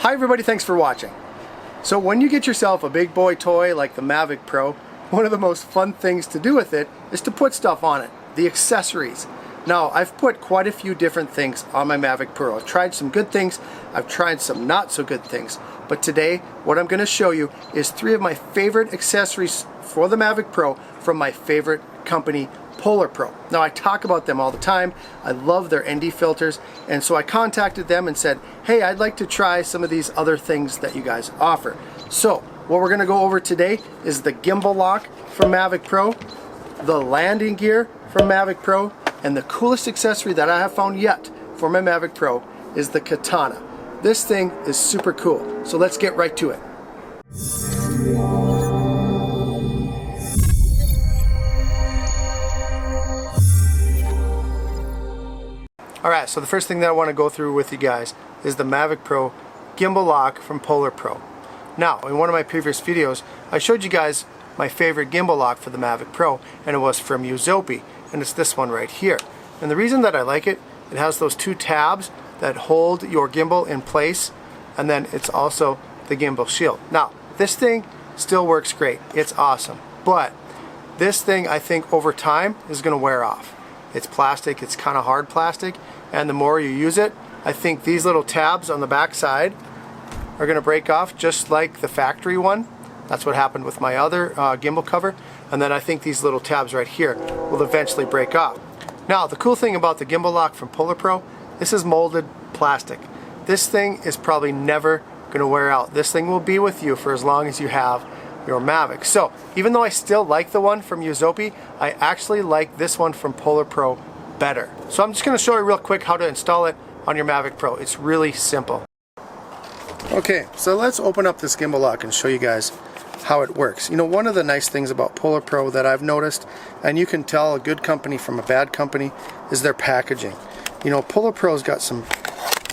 Hi everybody, thanks for watching. So when you get yourself a big boy toy like the Mavic Pro, one of the most fun things to do with it is to put stuff on it, the accessories. Now, I've put quite a few different things on my Mavic Pro. I've tried some good things, I've tried some not so good things. But today, what I'm going to show you is 3 of my favorite accessories for the Mavic Pro from my favorite company, Polar Pro. Now, I talk about them all the time. I love their ND filters, and so I contacted them and said, hey, I'd like to try some of these other things that you guys offer. So, what we're going to go over today is the Gimbal Lock from Mavic Pro, the landing gear from Mavic Pro, and the coolest accessory that I have found yet for my Mavic Pro is the Katana. This thing is super cool, so let's get right to it. Alright, so the first thing that I want to go through with you guys is the Mavic Pro Gimbal Lock from Polar Pro. Now, in one of my previous videos, I showed you guys my favorite gimbal lock for the Mavic Pro, and it was from Uzopi, and it's this one right here. And the reason that I like it, it has those 2 tabs that hold your gimbal in place, and then it's also the gimbal shield. Now, this thing still works great. It's awesome. But this thing, I think, over time is going to wear off. It's plastic, it's kind of hard plastic, and the more you use it, I think these little tabs on the back side are going to break off just like the factory one. That's what happened with my other gimbal cover. And then I think these little tabs right here will eventually break off. Now, the cool thing about the Gimbal Lock from Polar Pro, this is molded plastic. This thing is probably never going to wear out. This thing will be with you for as long as you have your Mavic. So, even though I still like the one from Uzopi, I actually like this one from Polar Pro better. So I'm just going to show you real quick how to install it on your Mavic Pro. It's really simple. Okay, so let's open up this Gimbal Lock and show you guys how it works. You know, one of the nice things about Polar Pro that I've noticed, and you can tell a good company from a bad company, is their packaging. You know, Polar Pro's got some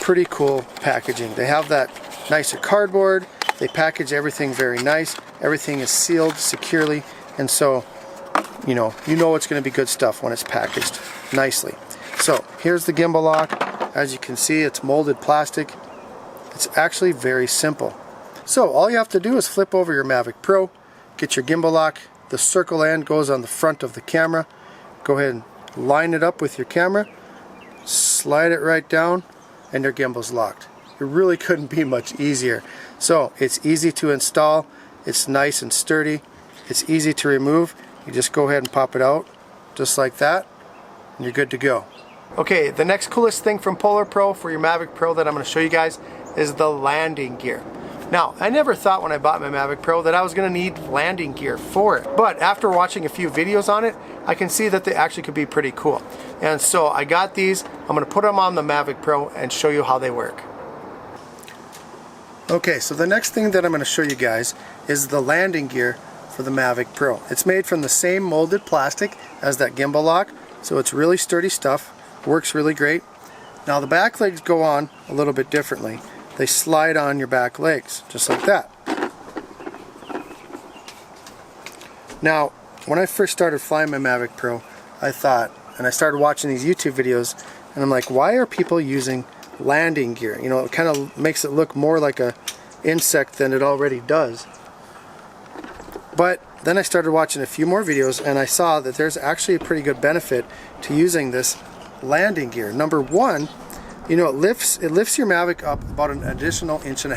pretty cool packaging. They have that nicer cardboard, they package everything very nice, everything is sealed securely, and so you know it's going to be good stuff when it's packaged nicely. So here's the Gimbal Lock. As you can see, it's molded plastic. It's actually very simple. So all you have to do is flip over your Mavic Pro, get your Gimbal Lock. The circle end goes on the front of the camera. Go ahead and line it up with your camera, slide it right down, and your gimbal's locked. It really couldn't be much easier. So it's easy to install, it's nice and sturdy, it's easy to remove. You just go ahead and pop it out just like that, and you're good to go. Okay, the next coolest thing from Polar Pro for your Mavic Pro that I'm going to show you guys is the landing gear. Now, I never thought when I bought my Mavic Pro that I was going to need landing gear for it. But after watching a few videos on it, I can see that they actually could be pretty cool. And so I got these. I'm going to put them on the Mavic Pro and show you how they work. Okay, so the next thing that I'm going to show you guys is the landing gear for the Mavic Pro. It's made from the same molded plastic as that Gimbal Lock, so it's really sturdy stuff. Works really great. Now the back legs go on a little bit differently. They slide on your back legs, just like that. Now, when I first started flying my Mavic Pro, I thought, and I started watching these YouTube videos, and I'm like, why are people using landing gear? You know, it kind of makes it look more like a insect than it already does. But then I started watching a few more videos, and I saw that there's actually a pretty good benefit to using this landing gear. Number one, you know, it lifts your Mavic up about an additional 1.5 inches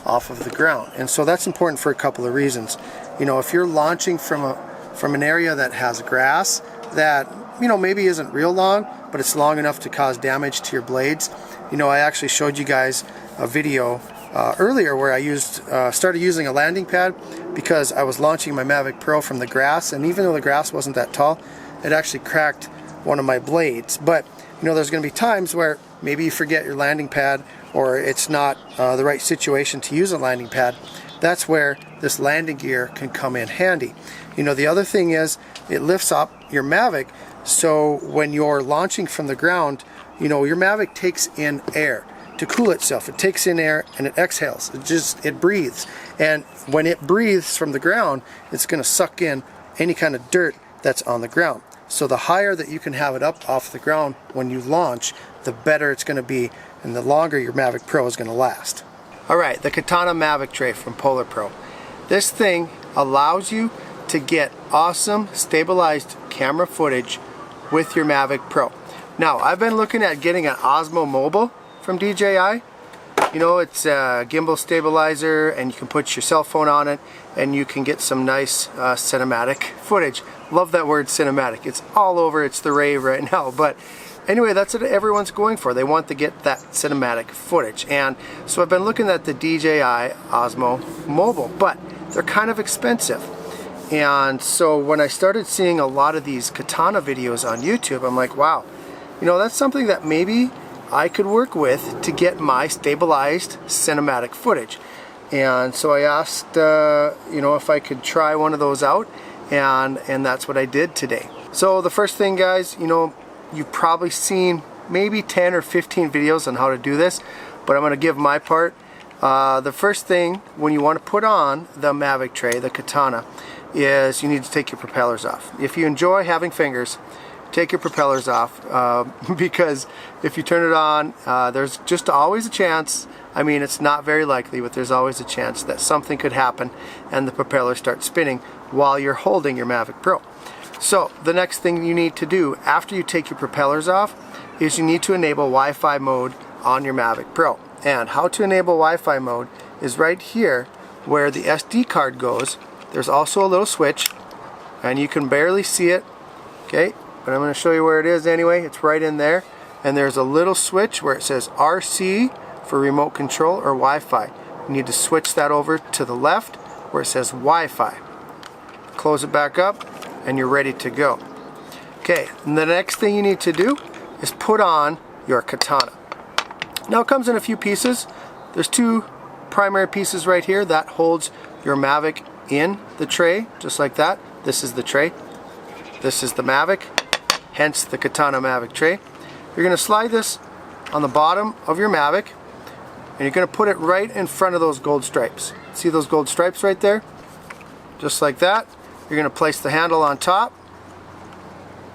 off of the ground, and so that's important for a couple of reasons. You know, if you're launching from an area that has grass that, you know, maybe isn't real long, but it's long enough to cause damage to your blades. You know, I actually showed you guys a video earlier where I started using a landing pad because I was launching my Mavic Pro from the grass, and even though the grass wasn't that tall, it actually cracked one of my blades. But you know, there's going to be times where maybe you forget your landing pad, or it's not the right situation to use a landing pad. That's where this landing gear can come in handy. You know, the other thing is it lifts up your Mavic, so when you're launching from the ground, you know, your Mavic takes in air to cool itself. It takes in air and it exhales. It breathes. And when it breathes from the ground, it's going to suck in any kind of dirt that's on the ground. So the higher that you can have it up off the ground when you launch, the better it's going to be, and the longer your Mavic Pro is going to last. Alright, the Katana Mavic Tray from Polar Pro. This thing allows you to get awesome stabilized camera footage with your Mavic Pro. Now, I've been looking at getting an Osmo Mobile from DJI. You know, it's a gimbal stabilizer and you can put your cell phone on it and you can get some nice cinematic footage. Love that word cinematic. It's all over, it's the rave right now. But anyway, that's what everyone's going for. They want to get that cinematic footage. And so I've been looking at the DJI Osmo Mobile, but they're kind of expensive. And so when I started seeing a lot of these Katana videos on YouTube, I'm like, wow, you know, that's something that maybe I could work with to get my stabilized cinematic footage. And so I asked, you know, if I could try one of those out, and that's what I did today. So the first thing, guys, you know, you've probably seen maybe 10 or 15 videos on how to do this, but I'm going to give my part. The first thing when you want to put on the Mavic Tray, the Katana, is you need to take your propellers off. If you enjoy having fingers, take your propellers off, because if you turn it on, there's just always a chance, I mean it's not very likely, but there's always a chance that something could happen and the propeller starts spinning while you're holding your Mavic Pro. So the next thing you need to do after you take your propellers off is you need to enable Wi-Fi mode on your Mavic Pro. And how to enable Wi-Fi mode is right here where the SD card goes. There's also a little switch and you can barely see it, okay, but I'm going to show you where it is anyway. It's right in there, and there's a little switch where it says RC for remote control or Wi-Fi. You need to switch that over to the left where it says Wi-Fi. Close it back up and you're ready to go. Okay, and the next thing you need to do is put on your Katana. Now it comes in a few pieces. There's two primary pieces right here that holds your Mavic in the tray, just like that. This is the tray. This is the Mavic, hence the Katana Mavic Tray. You're going to slide this on the bottom of your Mavic, and you're going to put it right in front of those gold stripes. See those gold stripes right there? Just like that. You're going to place the handle on top.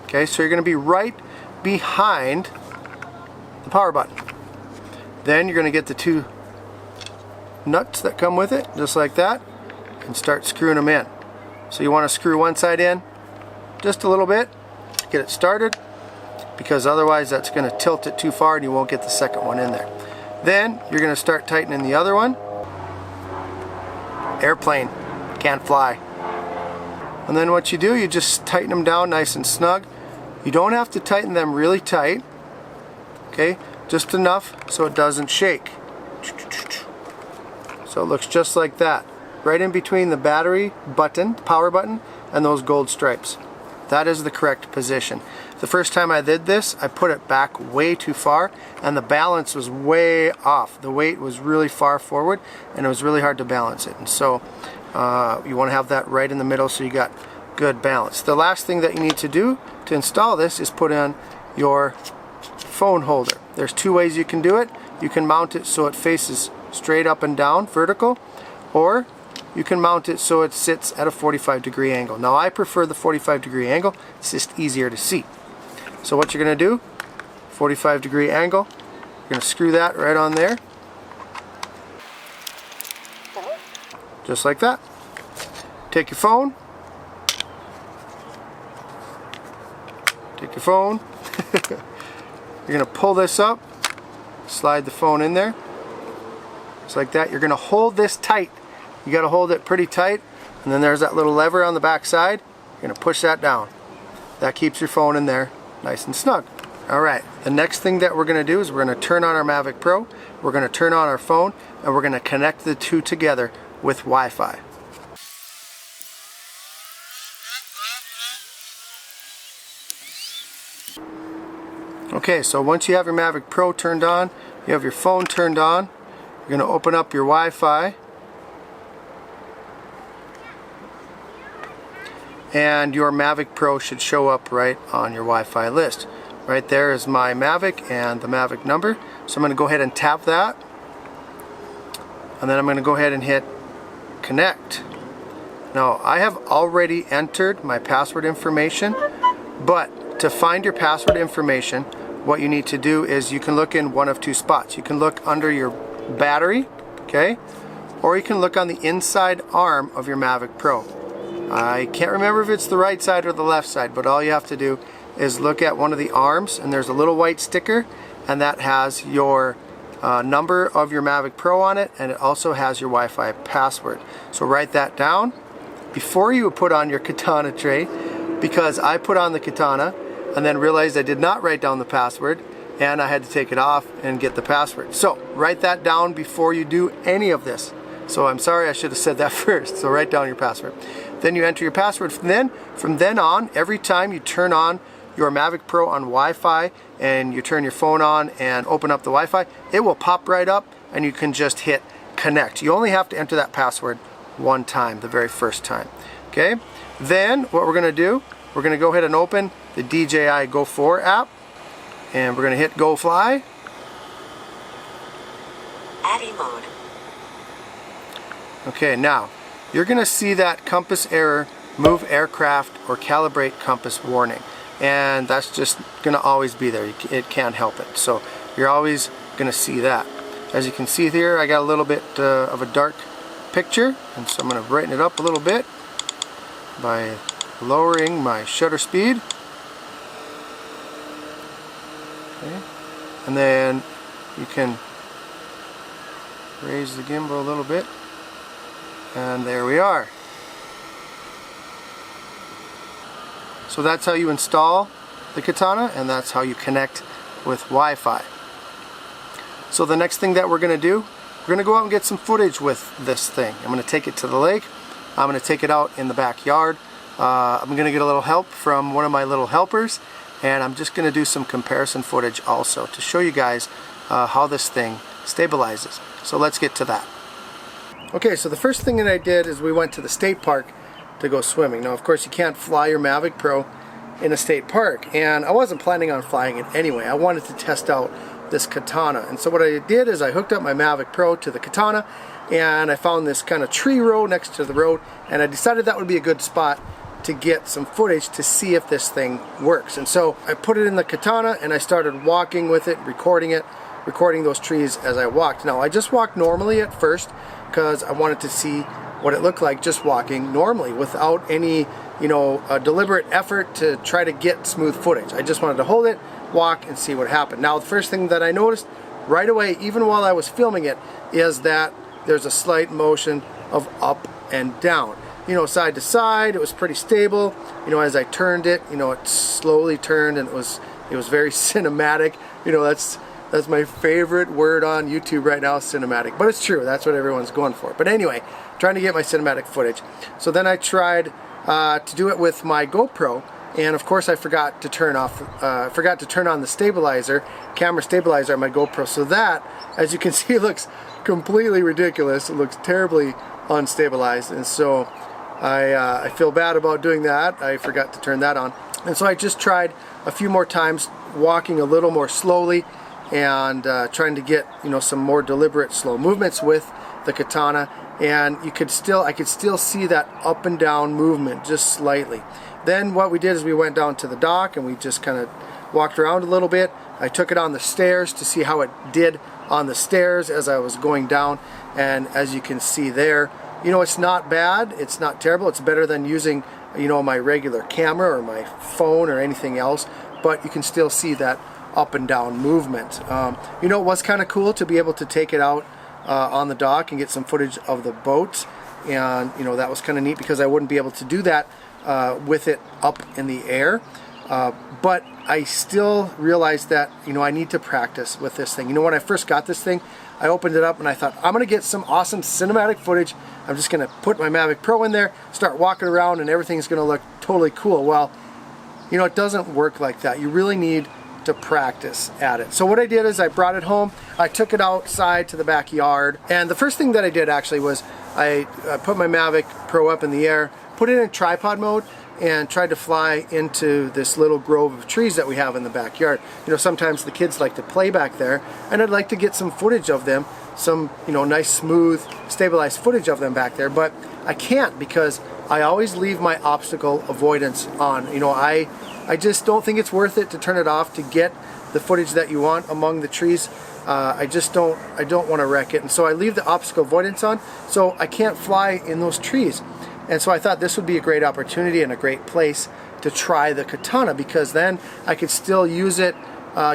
Okay, so you're going to be right behind the power button. Then you're going to get the two nuts that come with it, just like that, and start screwing them in. So you want to screw one side in just a little bit to get it started, because otherwise that's going to tilt it too far and you won't get the second one in there. Then you're going to start tightening the other one. Airplane, can't fly. And then what you do, you just tighten them down nice and snug. You don't have to tighten them really tight, okay, just enough so it doesn't shake. So it looks just like that, right in between the battery button, power button, and those gold stripes. That is the correct position. The first time I did this, I put it back way too far and the balance was way off. The weight was really far forward and it was really hard to balance it. And so you want to have that right in the middle so you got good balance. The last thing that you need to do to install this is put in your phone holder. There's two ways you can do it. You can mount it so it faces straight up and down, vertical, or you can mount it so it sits at a 45-degree angle. Now I prefer the 45-degree angle. It's just easier to see. So what you're going to do, 45-degree angle, you're going to screw that right on there. Just like that. Take your phone. Take your phone. You're going to pull this up, slide the phone in there. Just like that. You're going to hold this tight. You got to hold it pretty tight, and then there's that little lever on the back side. You're going to push that down. That keeps your phone in there nice and snug. Alright, the next thing that we're going to do is we're going to turn on our Mavic Pro, we're going to turn on our phone, and we're going to connect the two together with Wi-Fi. Okay, so once you have your Mavic Pro turned on, you have your phone turned on, you're going to open up your Wi-Fi, and your Mavic Pro should show up right on your Wi-Fi list. Right there is my Mavic and the Mavic number. So I'm going to go ahead and tap that, and then I'm going to go ahead and hit connect. Now I have already entered my password information, but to find your password information, what you need to do is you can look in one of two spots. You can look under your battery okay? Or you can look on the inside arm of your Mavic Pro. I can't remember if it's the right side or the left side, but all you have to do is look at one of the arms, and there's a little white sticker, and that has your number of your Mavic Pro on it, and it also has your Wi-Fi password. So write that down before you put on your Katana tray, because I put on the Katana and then realized I did not write down the password, and I had to take it off and get the password. So write that down before you do any of this. So I'm sorry, I should have said that first. So write down your password. Then you enter your password. From then on, every time you turn on your Mavic Pro on Wi-Fi and you turn your phone on and open up the Wi-Fi, it will pop right up and you can just hit connect. You only have to enter that password one time, the very first time. Okay? Then what we're going to do, we're going to go ahead and open the DJI Go 4 app, and we're going to hit Go Fly. ADI mode. Okay, now you're going to see that compass error, move aircraft or calibrate compass warning, and that's just going to always be there. It can't help it. So you're always going to see that. As you can see here, I got a little bit of a dark picture, and so I'm going to brighten it up a little bit by lowering my shutter speed. Okay. And then you can raise the gimbal a little bit, and there we are. So that's how you install the Katana, and that's how you connect with Wi-Fi. So the next thing that we're going to do, we're going to go out and get some footage with this thing. I'm going to take it to the lake. I'm going to take it out in the backyard. I'm going to get a little help from one of my little helpers, and I'm just going to do some comparison footage also to show you guys how this thing stabilizes. So let's get to that. Okay, so the first thing that I did is we went to the state park to go swimming. Now, of course, you can't fly your Mavic Pro in a state park, and I wasn't planning on flying it anyway. I wanted to test out this Katana, and so what I did is I hooked up my Mavic Pro to the Katana, and I found this kind of tree row next to the road, and I decided that would be a good spot to get some footage to see if this thing works. And so I put it in the Katana and I started walking with it, recording those trees as I walked. Now, I just walked normally at first because I wanted to see what it looked like just walking normally without any, deliberate effort to try to get smooth footage. I just wanted to hold it, walk, and see what happened. Now, the first thing that I noticed right away, even while I was filming it, is that there's a slight motion of up and down. Side to side. It was pretty stable. As I turned it, it slowly turned, and it was very cinematic. That's my favorite word on YouTube right now, cinematic. But it's true. That's what everyone's going for. But anyway, trying to get my cinematic footage. So then I tried to do it with my GoPro, and of course I forgot to turn on the stabilizer, camera stabilizer on my GoPro. So that, as you can see, looks completely ridiculous. It looks terribly unstabilized, and so I feel bad about doing that. I forgot to turn that on, and so I just tried a few more times, walking a little more slowly and trying to get some more deliberate slow movements with the Katana, and I could still see that up and down movement just slightly. Then what we did is we went down to the dock and we just kind of walked around a little bit. I took it on the stairs to see how it did on the stairs as I was going down, and as you can see there, it's not bad, it's not terrible. It's better than using my regular camera or my phone or anything else, but you can still see that up and down movement. It was kind of cool to be able to take it out on the dock and get some footage of the boat, and that was kind of neat because I wouldn't be able to do that with it up in the air. But I still realized that I need to practice with this thing. When I first got this thing, I opened it up and I thought, I'm gonna get some awesome cinematic footage. I'm just gonna put my Mavic Pro in there, start walking around, and everything's gonna look totally cool. Well, it doesn't work like that. You really need to practice at it. So what I did is I brought it home, I took it outside to the backyard, and the first thing that I did actually was I put my Mavic Pro up in the air, put it in tripod mode, and tried to fly into this little grove of trees that we have in the backyard. Sometimes the kids like to play back there, and I'd like to get some footage of them, some nice smooth stabilized footage of them back there, but I can't because I always leave my obstacle avoidance on. I just don't think it's worth it to turn it off to get the footage that you want among the trees. I don't want to wreck it, and so I leave the obstacle avoidance on so I can't fly in those trees. And so I thought this would be a great opportunity and a great place to try the Katana, because then I could still use it,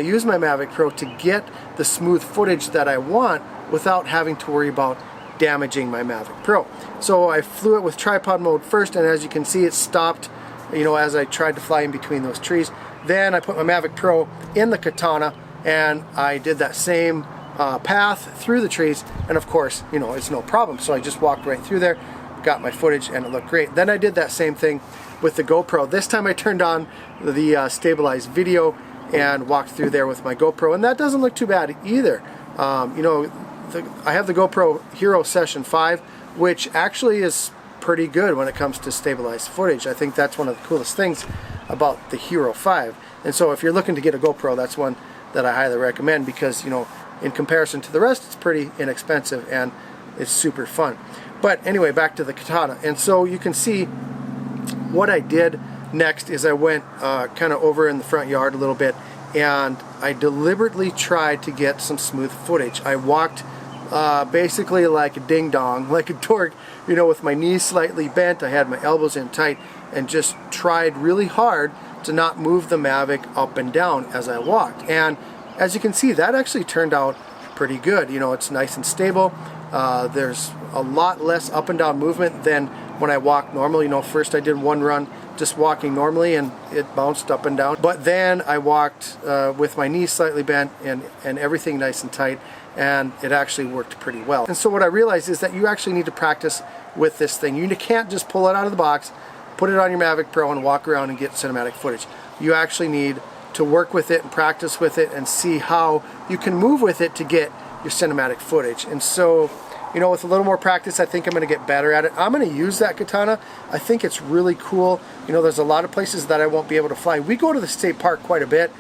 use my Mavic Pro to get the smooth footage that I want without having to worry about damaging my Mavic Pro. So I flew it with tripod mode first, and as you can see, it stopped, you know, as I tried to fly in between those trees. Then I put my Mavic Pro in the Katana, and I did that same path through the trees, and of course, you know, it's no problem. So I just walked right through there, got my footage, and it looked great. Then I did that same thing with the GoPro. This time I turned on the stabilized video and walked through there with my GoPro, and that doesn't look too bad either. You know, I have the GoPro Hero Session 5, which actually is pretty good when it comes to stabilized footage. I think that's one of the coolest things about the Hero 5. And so if you're looking to get a GoPro, that's one that I highly recommend, because, you know, in comparison to the rest, it's pretty inexpensive and it's super fun. But anyway, back to the Katana. And so you can see what I did next is I went kind of over in the front yard a little bit, and I deliberately tried to get some smooth footage. I walked basically like a ding-dong, like a dork, you know, with my knees slightly bent. I had my elbows in tight and just tried really hard to not move the Mavic up and down as I walked. And as you can see, that actually turned out pretty good. You know, it's nice and stable. There's a lot less up and down movement than when I walk normally. You know, first I did one run just walking normally and it bounced up and down. But then I walked with my knees slightly bent and everything nice and tight, and it actually worked pretty well. And so what I realized is that you actually need to practice with this thing. You can't just pull it out of the box, put it on your Mavic Pro and walk around and get cinematic footage. You actually need to work with it and practice with it and see how you can move with it to get your cinematic footage. And so, you know, with a little more practice, I think I'm going to get better at it. I'm going to use that Katana. I think it's really cool. You know, there's a lot of places that I won't be able to fly. We go to the state park quite a bit,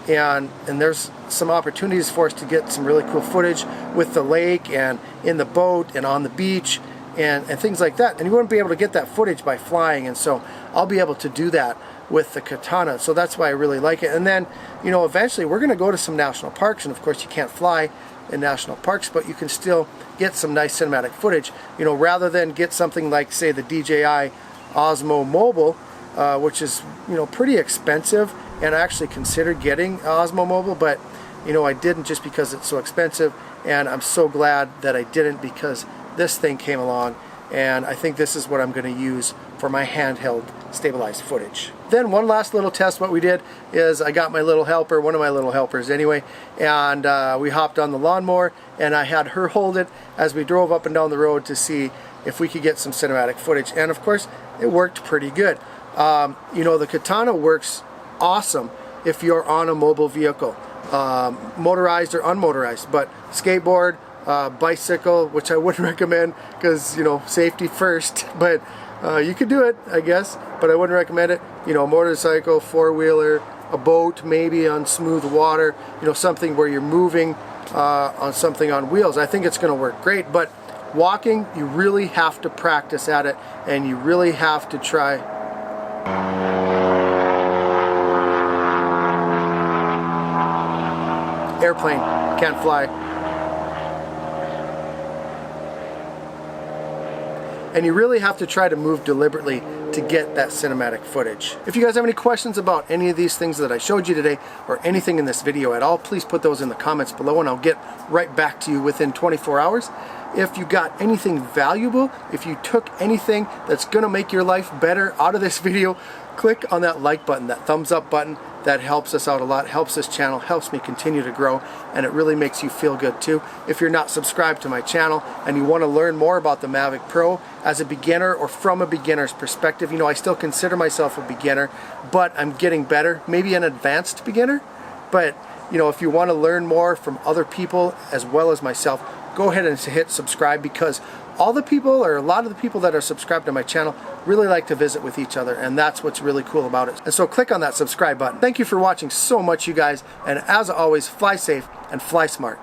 and there's some opportunities for us to get some really cool footage with the lake and in the boat and on the beach and things like that. And you wouldn't be able to get that footage by flying, and so I'll be able to do that with the Katana. So that's why I really like it. And then, you know, eventually we're going to go to some national parks, and of course you can't fly in national parks, but you can still get some nice cinematic footage. You know, rather than get something like, say, the DJI Osmo Mobile, which is, you know, pretty expensive, and I actually considered getting Osmo Mobile, but, you know, I didn't just because it's so expensive, and I'm so glad that I didn't, because this thing came along, and I think this is what I'm going to use for my handheld stabilized footage. Then one last little test what we did is I got my little helper, one of my little helpers anyway, and we hopped on the lawnmower, and I had her hold it as we drove up and down the road to see if we could get some cinematic footage. And of course, it worked pretty good. You know, the Katana works awesome if you're on a mobile vehicle, motorized or unmotorized, but skateboard, bicycle, which I wouldn't recommend because, you know, safety first, but you could do it, I guess, but I wouldn't recommend it. You know, motorcycle, four-wheeler, a boat, maybe on smooth water, you know, something where you're moving on something on wheels. I think it's going to work great, but walking, you really have to practice at it, and you really have to try. Airplane, can't fly. And you really have to try to move deliberately to get that cinematic footage. If you guys have any questions about any of these things that I showed you today, or anything in this video at all, please put those in the comments below and I'll get right back to you within 24 hours. If you got anything valuable, if you took anything that's gonna make your life better out of this video, click on that like button, that thumbs up button. That helps us out a lot, helps this channel, helps me continue to grow, and it really makes you feel good too. If you're not subscribed to my channel and you want to learn more about the Mavic Pro as a beginner or from a beginner's perspective, you know, I still consider myself a beginner, but I'm getting better, maybe an advanced beginner. But, you know, if you want to learn more from other people as well as myself, go ahead and hit subscribe, because all the people, or a lot of the people that are subscribed to my channel, really like to visit with each other, and that's what's really cool about it. And so click on that subscribe button. Thank you for watching so much, you guys, and as always, fly safe and fly smart.